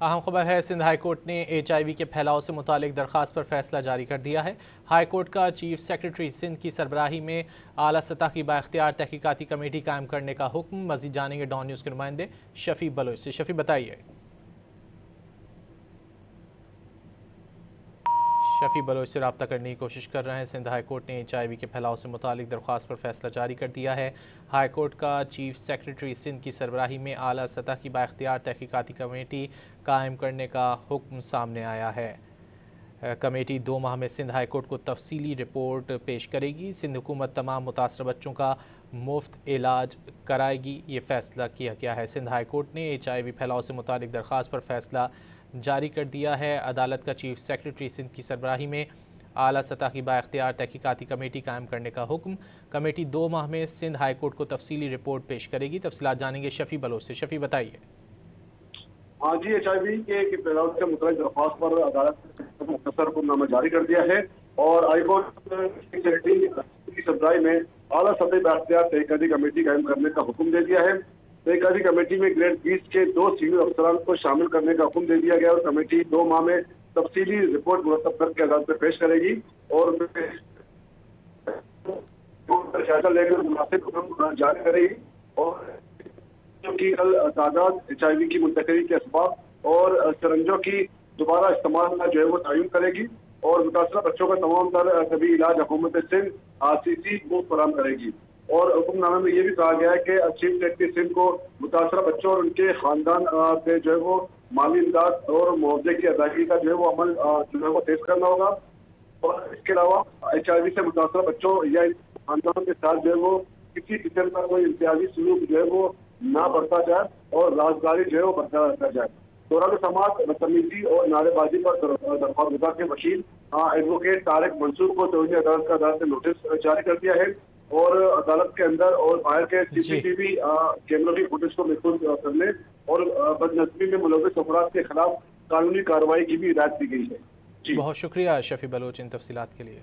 अहम खबर है, सिंध हाई कोर्ट ने HIV के फैलाव से मुतालिक दरख्वास्त पर फैसला जारी कर दिया है। हाई कोर्ट का चीफ सेक्रेटरी सिंध की सरबराही में आला सतह की बाख्तियार तहकीकाती कमेटी कायम करने का हुक्म। मजीद जानेंगे डॉन न्यूज़ के नुमाइंदे शफी बलोच से। शफी बताइए। शफी बलोच से रब्ता करने की कोशिश कर रहे हैं। सिंध हाई कोर्ट ने HIV के फैलाव से मुतालिक दरख्वास्त पर फैसला जारी कर दिया है। हाई कोर्ट का चीफ सेक्रेटरी सिंध की सरबराही में आला सतह की बाख्तियार तहकीकाती कमेटी कायम करने का हुक्म सामने आया है। कमेटी 2 माह में सिंध हाई कोर्ट को तफसीली रिपोर्ट पेश करेगी। सिंध हुकूमत तमाम मुतासर बच्चों का मुफ्त इलाज कराएगी, ये फैसला किया गया है। सिंध हाई कोर्ट ने HIV फैलाव से मुतालिक दरख्वास्त पर फैसला जारी कर दिया है। अदालत का चीफ सेक्रेटरी सिंध की सरबराही में आला सतह की बाख्तियार तहकीकाती कमेटी कायम करने का हुक्म। कमेटी 2 माह में सिंध हाई कोर्ट को तफसीली रिपोर्ट पेश करेगी। तफसीलात जानेंगे शफी बलोच से। शफी बताइए। हाँ जी, HIV के फैलाव से मुतल्लिक़ दरख्वास्त पर अदालत ने मुख्तसर हुक्मनामा जारी कर दिया है और हाई कोर्ट सेक्रेटरी की सरबराही में आला सतही बाख्तियार तहकीकाती कमेटी कायम करने का हुक्म दे दिया है। तहकीकाती कमेटी में ग्रेड 20 के 2 सीनियर अफसरान को शामिल करने का हुक्म दे दिया गया और कमेटी 2 माह में तफसीली रिपोर्ट मुरतब करके अदालत में पेश करेगी और फैसला लेकर मुनासिब हुक्म जारी करेगी। और की तादाद, HIV की मुंतकिली के असबाब और सरंजों की दोबारा इस्तेमाल का जो है वो तयन करेगी और मुतासरा बच्चों का तमाम तर तबी इलाज हुकूमत सिंध RCC को फराहम करेगी। और हुक्मनामे में ये भी कहा गया है कि चीफ सेक्रेटरी सिंध को मुतासरा बच्चों और उनके खानदान पे जो है वो माली इमदाद और मुआवजे की अदायगी का जो है वो अमल जो है वो तेज करना होगा। और इसके अलावा HIV से मुतासरा बच्चों या खानदानों के साथ जो है वो किसी किस्म का कोई इम्तियाजी सलूक जो है वो ना बढ़ता जाए और राजदारी जो है वो बढ़ता रहता जाए। दौरान समाज बदतमीजी और नारेबाजी पर दरख्वास्तगुजार के वकील एडवोकेट तारिक मंसूर को तौहीन अदालत का अदालत ने नोटिस जारी कर दिया है और अदालत के अंदर और बाहर के CCTV कैमरों की फुटेज को महफूज करने और बदनज़मी में मुलव्विस अफराद के खिलाफ कानूनी कार्रवाई की भी हिदायत दी गई है। बहुत शुक्रिया शफी बलोच इन तफसीलात के लिए।